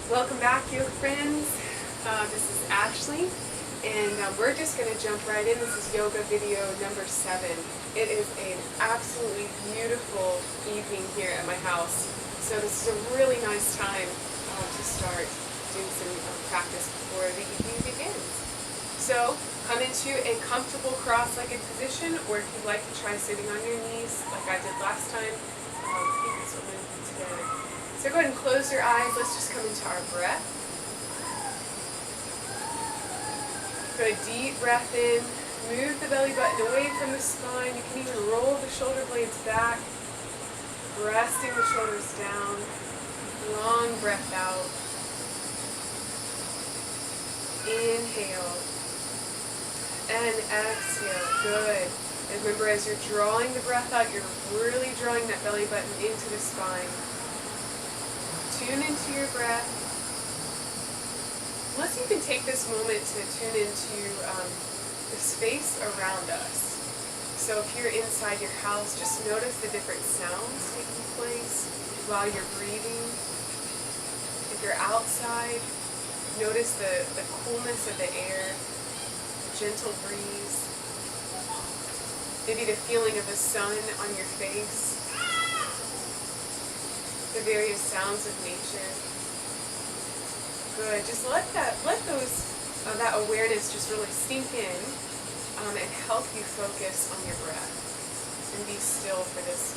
Welcome back, yoga friends. This is Ashley, and we're just going to jump right in. This is yoga video number 7. It is an absolutely beautiful evening here at my house, so this is a really nice time to start doing some practice before the evening begins. So come into a comfortable cross-legged position, or if you'd like to try sitting on your knees like I did last time, I think that's what we're going to do today. So go ahead and close your eyes. Let's just come into our breath. Good, deep breath in. Move the belly button away from the spine. You can even roll the shoulder blades back. Resting the shoulders down. Long breath out. Inhale. And exhale. Good. And remember, as you're drawing the breath out, you're really drawing that belly button into the spine. Tune into your breath. Unless you can take this moment to tune into the space around us. So if you're inside your house, just notice the different sounds taking place while you're breathing. If you're outside, notice the coolness of the air, the gentle breeze, maybe the feeling of the sun on your face. The various sounds of nature. Good. Just let that awareness just really sink in and help you focus on your breath and be still for this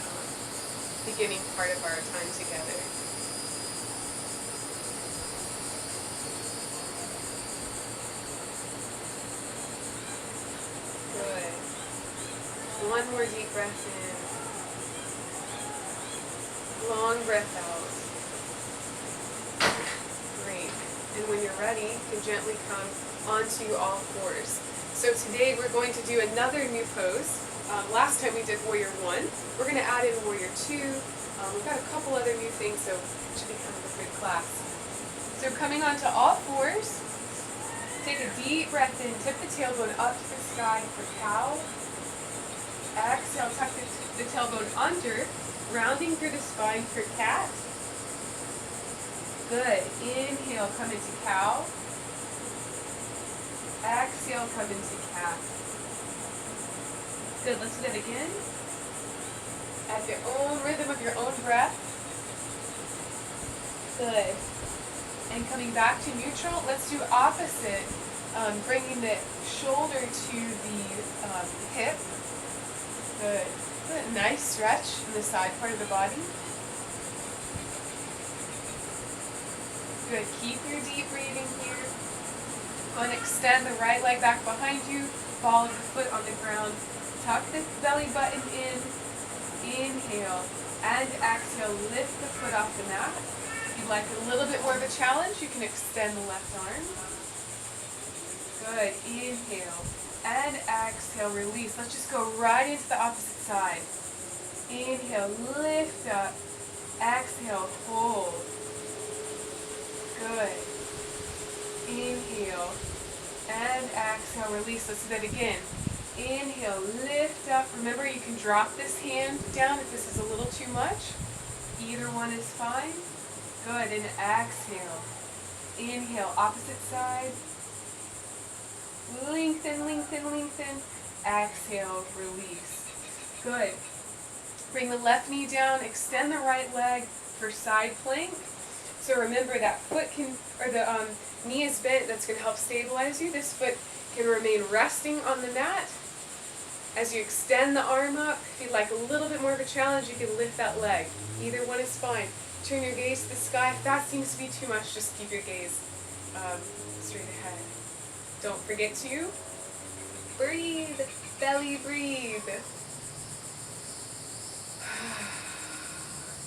beginning part of our time together. Good. One more deep breath in. Long breath out. Great. And when you're ready, you can gently come onto all fours. So today we're going to do another new pose. Last time we did Warrior 1. We're going to add in Warrior 2. We've got a couple other new things, so it should be kind of a good class. So coming onto all fours, take a deep breath in, tip the tailbone up to the sky for cow. Exhale, tuck the tailbone under. Rounding through the spine for cat. Good. Inhale, come into cow. Exhale, come into cat. Good. Let's do that again. At your own rhythm of your own breath. Good. And coming back to neutral, let's do opposite. Bringing the shoulder to the hip. Good. Good. Nice stretch in the side part of the body. Good. Keep your deep breathing here. Go and extend the right leg back behind you. Ball of the foot on the ground. Tuck the belly button in. Inhale. And exhale. Lift the foot off the mat. If you'd like a little bit more of a challenge, you can extend the left arm. Good. Inhale. And exhale, release. Let's just go right into the opposite side. Inhale, lift up. Exhale, hold. Good. Inhale. And exhale, release. Let's do that again. Inhale, lift up. Remember, you can drop this hand down if this is a little too much. Either one is fine. Good. And exhale. Inhale, opposite side. Lengthen, lengthen, lengthen. Exhale, release. Good. Bring the left knee down, extend the right leg for side plank. So remember that the knee is bent, that's going to help stabilize you. This foot can remain resting on the mat. As you extend the arm up, if you'd like a little bit more of a challenge, you can lift that leg. Either one is fine. Turn your gaze to the sky. If that seems to be too much, just keep your gaze straight ahead. Don't forget to breathe, belly breathe.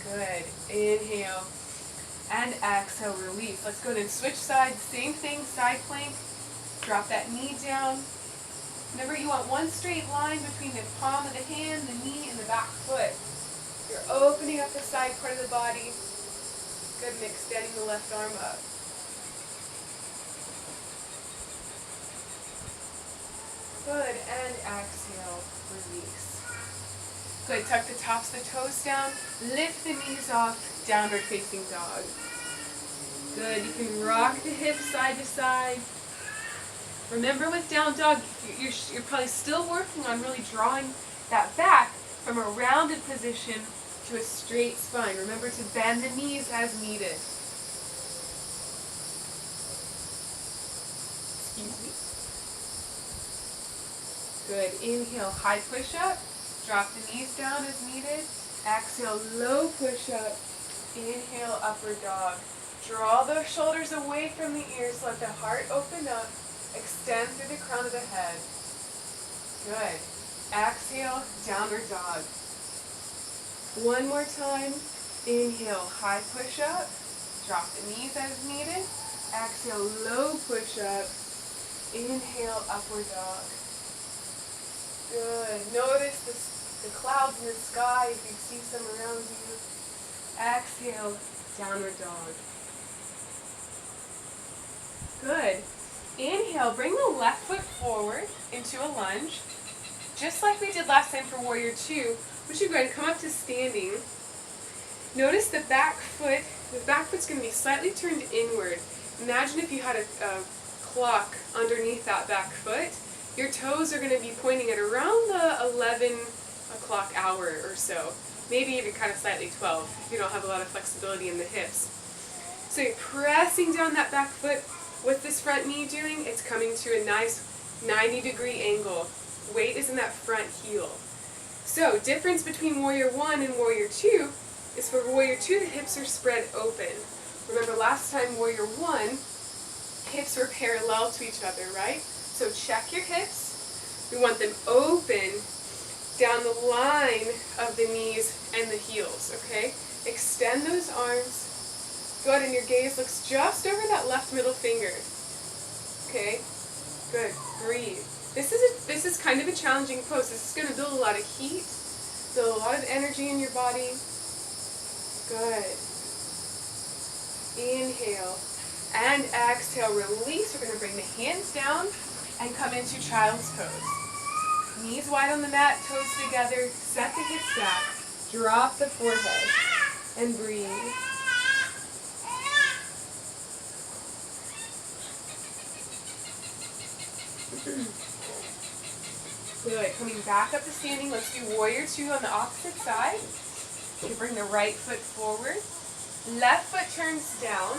Good. Inhale and exhale, release. Let's go ahead and switch sides. Same thing, side plank. Drop that knee down. Remember, you want one straight line between the palm of the hand, the knee, and the back foot. You're opening up the side part of the body. Good, and extending the left arm up. Good, and exhale, release. Good, tuck the tops of the toes down, lift the knees off, downward facing dog. Good. You can rock the hips side to side. Remember with down dog, you're probably still working on really drawing that back from a rounded position to a straight spine. Remember to bend the knees as needed. Excuse me. Good. Inhale, high push-up. Drop the knees down as needed. Exhale, low push-up. Inhale, upward dog. Draw those shoulders away from the ears. Let the heart open up. Extend through the crown of the head. Good. Exhale, downward dog. One more time. Inhale, high push-up. Drop the knees as needed. Exhale, low push-up. Inhale, upward dog. Good. Notice the clouds in the sky if you see some around you. Exhale, downward dog. Good. Inhale, bring the left foot forward into a lunge. Just like we did last time for Warrior 2, we should go ahead and come up to standing. Notice the back foot's going to be slightly turned inward. Imagine if you had a clock underneath that back foot. Your toes are going to be pointing at around the 11 o'clock hour or so. Maybe even kind of slightly 12 if you don't have a lot of flexibility in the hips. So you're pressing down that back foot. What this front knee doing? It's coming to a nice 90-degree angle. Weight is in that front heel. So difference between Warrior 1 and Warrior 2 is for Warrior 2 the hips are spread open. Remember last time Warrior 1, hips were parallel to each other, right? So check your hips. We want them open down the line of the knees and the heels, okay? Extend those arms. Good, and your gaze looks just over that left middle finger. Okay? Good. Breathe. This is kind of a challenging pose. This is going to build a lot of heat, build a lot of energy in your body. Good. Inhale and exhale. Release. We're going to bring the hands down and come into child's pose. Knees wide on the mat, toes together, set the hips back, drop the forehead, and breathe. Good. Coming back up to standing, let's do Warrior 2 on the opposite side. You bring the right foot forward, left foot turns down.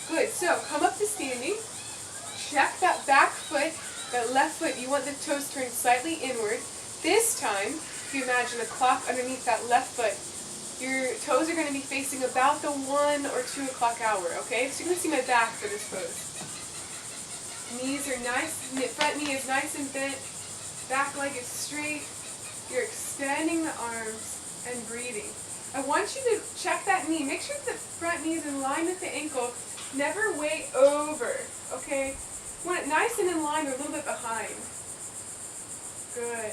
Good. So come up to standing. Check that back foot, that left foot, you want the toes turned slightly inward. This time, if you imagine a clock underneath that left foot, your toes are going to be facing about the 1 or 2 o'clock hour, okay? So you're going to see my back for this pose. Knees are nice, front knee is nice and bent, back leg is straight. You're extending the arms and breathing. I want you to check that knee. Make sure the front knee is in line with the ankle. Never way over, okay? You want it nice and in line or a little bit behind. Good.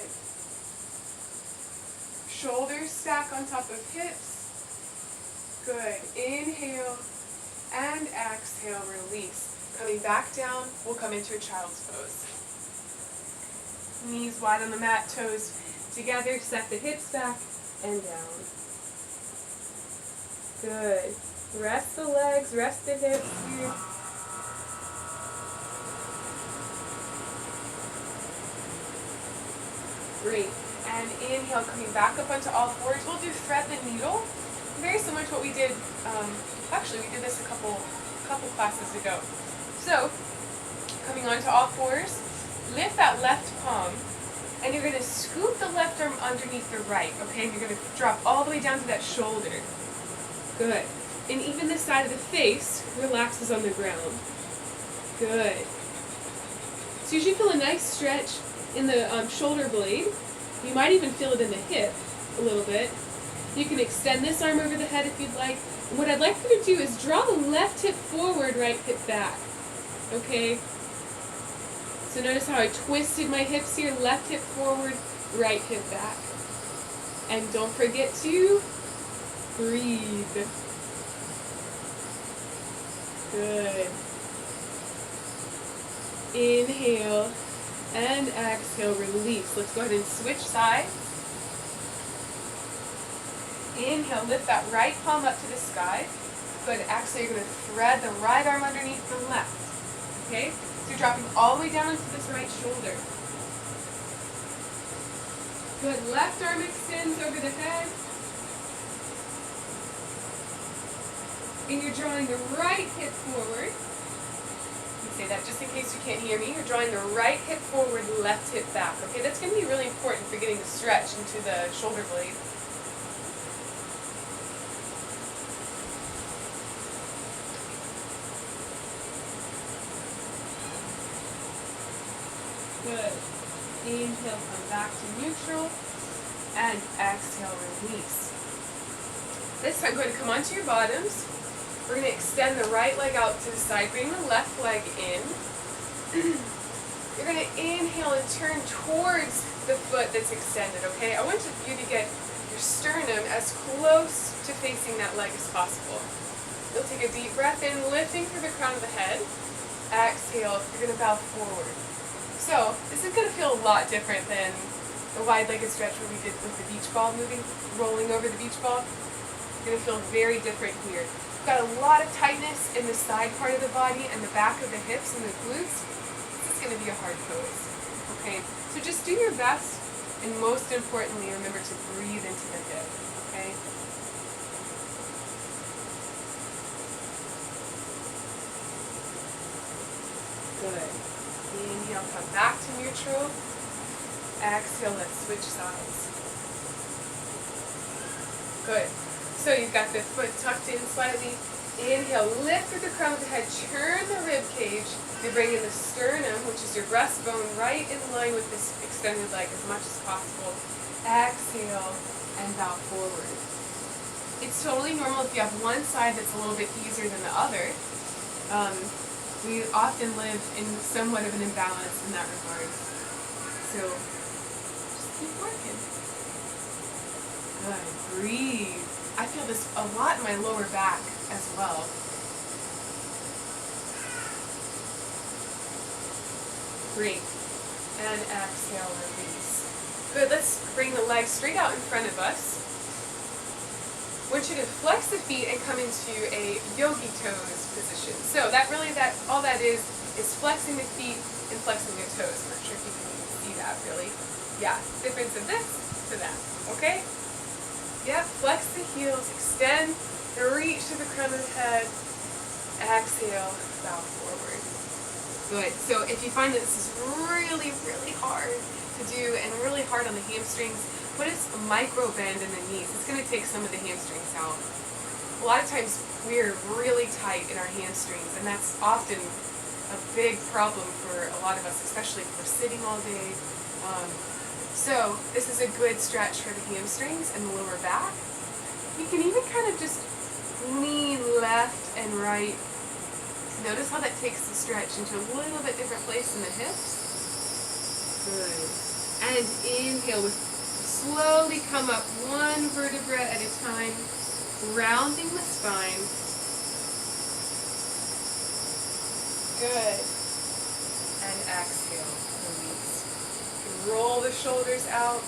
Shoulders stack on top of hips. Good. Inhale and exhale, release. Coming back down, we'll come into a child's pose. Knees wide on the mat, toes together, set the hips back and down. Good. Rest the legs, rest the hips here. Great. And inhale, coming back up onto all fours. We'll do thread the needle. Very similar to what we did, actually we did this a couple classes ago. So, coming onto all fours, lift that left palm, and you're going to scoop the left arm underneath the right, okay? And you're going to drop all the way down to that shoulder. Good. And even the side of the face relaxes on the ground. Good. So you should feel a nice stretch in the shoulder blade. You might even feel it in the hip a little bit. You can extend this arm over the head if you'd like. And what I'd like you to do is draw the left hip forward, right hip back. Okay? So notice how I twisted my hips here. Left hip forward, right hip back. And don't forget to breathe. Good. Inhale and exhale, release. Let's go ahead and switch sides. Inhale, lift that right palm up to the sky. Good. Actually, you're going to thread the right arm underneath the left. Okay? So you're dropping all the way down into this right shoulder. Good. Left arm extends over the head. And you're drawing the right hip forward. Let me say that just in case you can't hear me. You're drawing the right hip forward, left hip back. Okay, that's going to be really important for getting the stretch into the shoulder blade. Good. Inhale, come back to neutral. And exhale, release. This time, go ahead and come onto your bottoms. We're going to extend the right leg out to the side. Bring the left leg in. You're going to inhale and turn towards the foot that's extended, okay? I want you to get your sternum as close to facing that leg as possible. You'll take a deep breath in, lifting through the crown of the head. Exhale, you're going to bow forward. So, this is going to feel a lot different than the wide-legged stretch where we did with the beach ball moving, rolling over the beach ball. You're going to feel very different here. You've got a lot of tightness in the side part of the body and the back of the hips and the glutes. This is going to be a hard pose. Okay, so just do your best, and most importantly, remember to breathe into the hip. Okay. Good. Inhale, come back to neutral. Exhale, let's switch sides. Good. So you've got the foot tucked in slightly. Inhale, lift through the crown of the head, turn the rib cage. You bring in the sternum, which is your breastbone, right in line with this extended leg as much as possible. Exhale, and bow forward. It's totally normal if you have one side that's a little bit easier than the other. We often live in somewhat of an imbalance in that regard. So, just keep working. Good. Breathe. I feel this a lot in my lower back as well. Great. And exhale, release. Good. Let's bring the legs straight out in front of us. I want you to flex the feet and come into a yogi toes position. So all that is flexing the feet and flexing the toes. I'm not sure if you can see that really. Yeah, difference of this to that. Okay? Yep, flex the heels, extend, reach to the crown of the head. Exhale, bow forward. Good. So if you find that this is really, really hard to do and really hard on the hamstrings, put a micro bend in the knees. It's going to take some of the hamstrings out. A lot of times we're really tight in our hamstrings, and that's often a big problem for a lot of us, especially if we're sitting all day. So this is a good stretch for the hamstrings and the lower back. You can even kind of just lean left and right. Notice how that takes the stretch into a little bit different place in the hips. Good. And inhale with slowly come up one vertebra at a time, rounding the spine. Good. And exhale, release. Roll the shoulders out.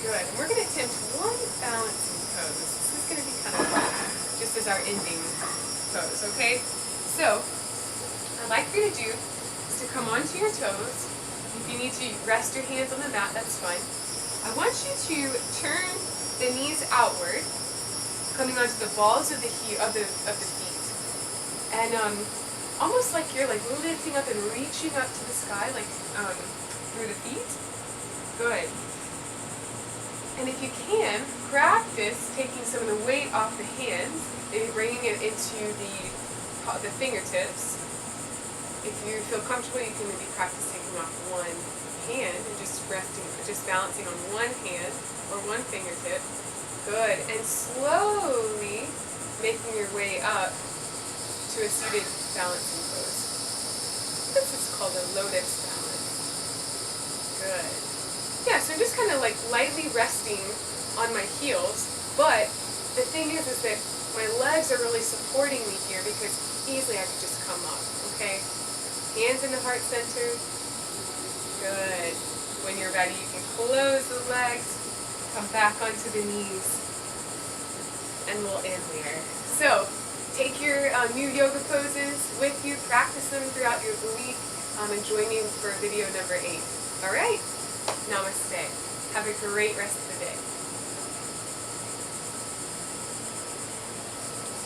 Good. And we're going to attempt one balancing pose. This is going to be kind of fun, just as our ending pose, okay? So, what I'd like for you to do is to come onto your toes. If you need to rest your hands on the mat, that's fine. I want you to turn the knees outward, coming onto the balls of the feet, and almost like you're like lifting up and reaching up to the sky, like through the feet. Good. And if you can, practice taking some of the weight off the hands, maybe bringing it into the fingertips. If you feel comfortable, you can maybe practice taking off one hand and just balancing on one hand or one fingertip. Good. And slowly making your way up to a seated balancing pose. This is called a lotus balance. Good. Yeah, so I'm just kind of like lightly resting on my heels, but the thing is that my legs are really supporting me here because easily I could just come up, okay? Hands in the heart center. Good. When you're ready, you can close the legs, come back onto the knees, and we'll in there. So, take your new yoga poses with you, practice them throughout your week, and join me for video number 8. Alright? Namaste. Have a great rest of the day.